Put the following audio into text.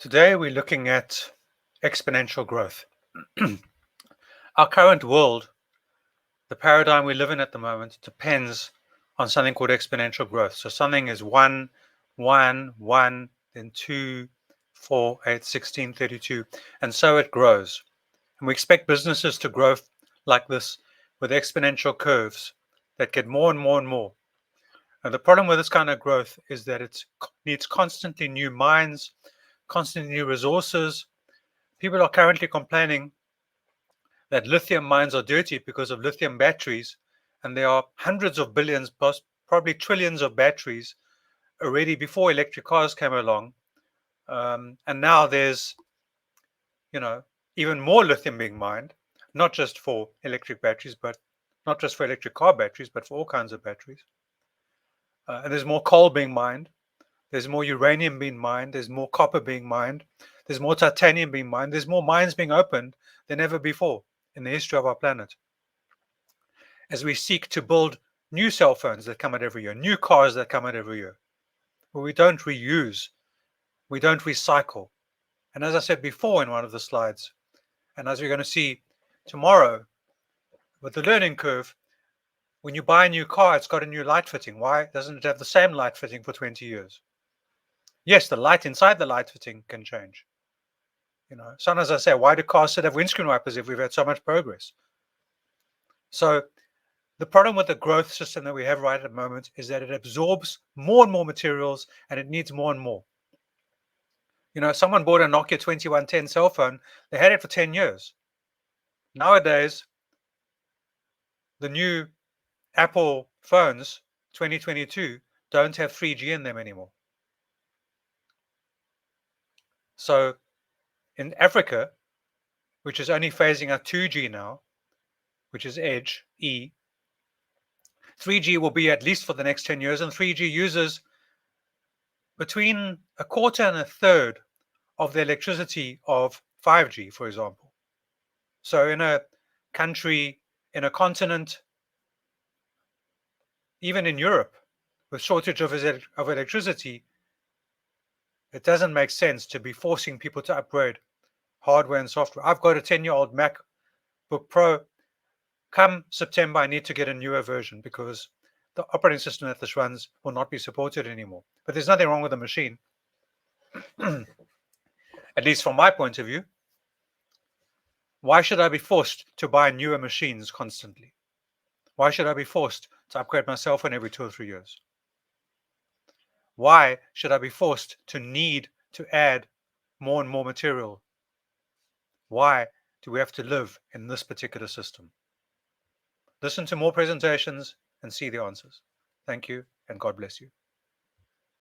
Today we're looking at exponential growth. Our current world, the paradigm we live in at the moment, depends on something called exponential growth. So something is 1, 1, 1, then 2, 4, 8, 16, 32, and so it grows. And we expect businesses to grow like this with exponential curves that get more and more and more. And the problem with this kind of growth is that it needs constantly new minds, constantly new resources. People are currently complaining that lithium mines are dirty because of lithium batteries, and there are hundreds of billions, probably trillions of batteries already before electric cars came along. And now there's, even more lithium being mined, not just for electric batteries, but not just for electric car batteries, but for all kinds of batteries. And there's more coal being mined. There's more uranium being mined. There's more copper being mined. There's more titanium being mined. There's more mines being opened than ever before in the history of our planet. As we seek to build new cell phones that come out every year, new cars that come out every year, where we don't reuse, we don't recycle. And as I said before in one of the slides, and as we're going to see tomorrow with the learning curve, when you buy a new car, it's got a new light fitting. Why doesn't it have the same light fitting for 20 years? Yes, the light inside the light fitting can change. Sometimes I say, why do cars still have windscreen wipers if we've had so much progress? So the problem with the growth system that we have right at the moment is that it absorbs more and more materials and it needs more and more. Someone bought a Nokia 2110 cell phone. They had it for 10 years. Nowadays, the new Apple phones, 2022, don't have 3G in them anymore. So in Africa, which is only phasing out 2G now, which is Edge, E, 3G will be at least for the next 10 years, and 3G uses between a quarter and a third of the electricity of 5G, for example. So in a country, in a continent, even in Europe, with shortage of electricity, it doesn't make sense to be forcing people to upgrade hardware and software. I've got a 10-year-old MacBook Pro. Come September, I need to get a newer version because the operating system that this runs will not be supported anymore. But there's nothing wrong with the machine, at least from my point of view. Why should I be forced to buy newer machines constantly? Why should I be forced to upgrade my cell phone every 2 or 3 years? Why should I be forced to need to add more and more material? Why do we have to live in this particular system? Listen to more presentations and see the answers. Thank you, and God bless you.